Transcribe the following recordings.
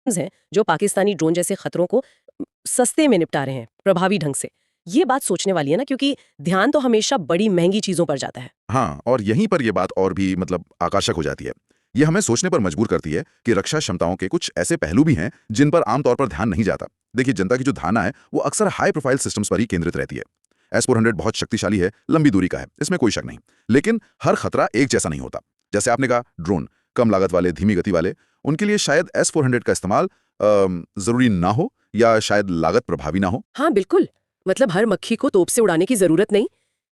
हैं जो पाकिस्तानी ड्रोन जैसे खतरों को सस्ते में निपटा रहे हैं, प्रभावी ढंग से। ये बात सोचने वाली है ना, क्योंकि ध्यान तो हमेशा बड़ी महंगी चीजों पर जाता है। हाँ, और यहीं पर ये बात और भी आकर्षक हो जाती है। ये हमें सोचने पर मजबूर करती है कि रक्षा क्षमताओं के कुछ ऐसे पहलू भी हैं जिन पर आमतौर पर ध्यान नहीं जाता। देखिए, जनता की जो धारणा है वो अक्सर हाई प्रोफाइल सिस्टम्स पर ही केंद्रित रहती है। S-400 बहुत शक्तिशाली है, लंबी दूरी का है, इसमें कोई शक नहीं। लेकिन हर खतरा एक जैसा नहीं होता। जैसे आपने कहा, ड्रोन कम लागत वाले, धीमी गति वाले, उनके लिए शायद S-400 का इस्तेमाल जरूरी ना हो, या शायद लागत प्रभावी ना हो। हाँ बिल्कुल, मतलब हर मक्खी को तोप से उड़ाने की जरूरत नहीं।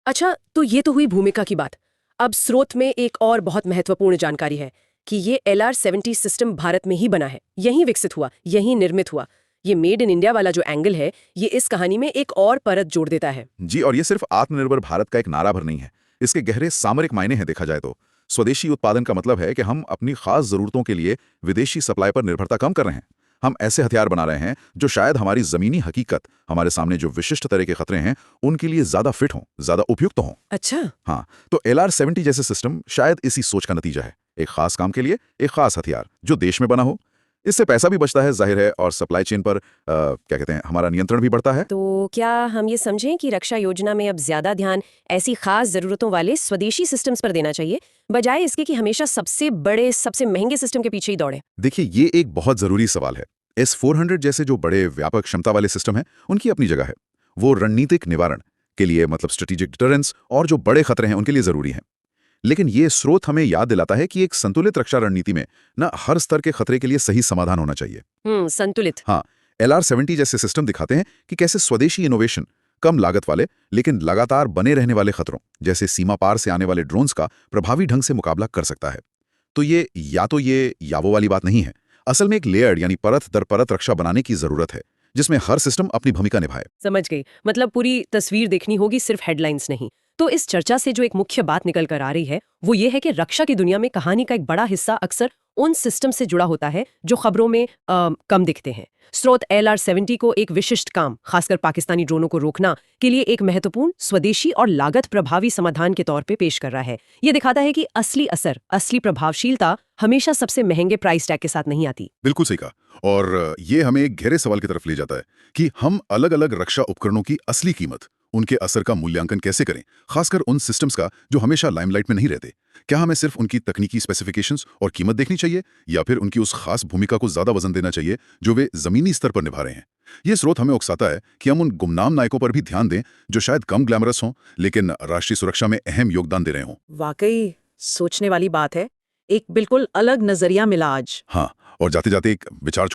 अच्छा, तो ये तो हुई भूमिका की बात। अब स्रोत में एक और बहुत महत्वपूर्ण जानकारी है कि ये LR-70 सिस्टम भारत में ही बना है, यहीं विकसित हुआ, यहीं निर्मित हुआ। ये मेड इन इंडिया वाला जो एंगल है, ये इस कहानी में एक और परत जोड़ देता है। जी, और ये सिर्फ आत्मनिर्भर भारत का एक नारा भर नहीं है। इसके गहरे सामरिक मायने हैं देखा जाए तो। स्वदेशी उत्पादन का मतलब है कि हम अपनी खास जरूरतों के लिए विदेशी सप्लाई पर निर्भरता कम कर रहे हैं। हम ऐसे हथियार बना रहे हैं जो शायद हमारी जमीनी हकीकत, हमारे सामने जो विशिष्ट तरह के खतरे हैं, उनके लिए ज्यादा फिट हों, ज्यादा उपयुक्त हों। अच्छा। हाँ, तो LR-70 जैसे सिस्टम शायद इसी सोच का नतीजा है। एक खास काम के लिए एक खास हथियार जो देश में बना हो। इससे पैसा भी बचता है, जाहिर है, और सप्लाई चेन पर क्या कहते हैं, हमारा नियंत्रण भी बढ़ता है। तो क्या हम ये समझें कि रक्षा योजना में अब ज्यादा ध्यान ऐसी खास जरूरतों वाले स्वदेशी सिस्टम्स पर देना चाहिए, बजाय इसके कि हमेशा सबसे बड़े, सबसे महंगे सिस्टम के पीछे ही दौड़े? देखिए, ये एक बहुत जरूरी सवाल है। S-400 जैसे जो बड़े व्यापक क्षमता वाले सिस्टम हैं, उनकी अपनी जगह है। वो रणनीतिक निवारण के लिए, स्ट्रेटेजिक डिटरेंस, और जो बड़े खतरे हैं उनके लिए जरूरी हैं। लेकिन ये स्रोत हमें याद दिलाता है कि एक संतुलित रक्षा रणनीति में ना हर स्तर के खतरे के लिए सही समाधान होना चाहिए। संतुलित। हाँ, LR-70 जैसे सिस्टम दिखाते हैं कि कैसे स्वदेशी इनोवेशन कम लागत वाले लेकिन लगातार बने रहने वाले खतरों, जैसे सीमा पार से आने वाले ड्रोन्स का प्रभावी ढंग से मुकाबला कर सकता है। तो ये या वो वाली बात नहीं है। असल में एक लेयर्ड यानी परत दर परत रक्षा बनाने की जरूरत है, जिसमें हर सिस्टम अपनी भूमिका निभाए। समझ गई, मतलब पूरी तस्वीर देखनी होगी, सिर्फ हेडलाइंस नहीं। तो इस चर्चा से जो एक मुख्य बात निकल कर आ रही है वो ये है कि रक्षा की दुनिया में कहानी का एक बड़ा हिस्सा अक्सर उन सिस्टम से जुड़ा होता है जो खबरों में कम दिखते हैं। स्रोत LR-70 को एक विशिष्ट काम, खासकर पाकिस्तानी ड्रोनों को रोकना के लिए एक महत्वपूर्ण स्वदेशी और लागत प्रभावी समाधान के तौर पे पेश कर रहा है। ये दिखाता है कि असली असर, असली प्रभावशीलता हमेशा सबसे महंगे प्राइस टैग के साथ नहीं आती। बिल्कुल सही कहा। और ये हमें एक गहरे सवाल की तरफ ले जाता है कि हम अलग अलग रक्षा उपकरणों की असली कीमत, उनके असर का मूल्यांकन कैसे करें, खासकर उन सिस्टम्स का जो हमेशा लाइमलाइट में नहीं रहते। क्या हमें सिर्फ उनकी तकनीकी स्पेसिफिकेशंस और कीमत देखनी चाहिए, या फिर उनकी उस खास भूमिका को ज्यादा वजन देना चाहिए जो वे जमीनी स्तर पर निभा रहे हैं? ये स्रोत हमें उकसाता है कि हम उन गुमनाम नायकों पर भी ध्यान दें जो शायद कम ग्लैमरस हों लेकिन राष्ट्रीय सुरक्षा में अहम योगदान दे रहे हों। वाकई सोचने वाली बात है। एक बिल्कुल अलग नजरिया मिला आज। हाँ, और जाते जाते एक विचार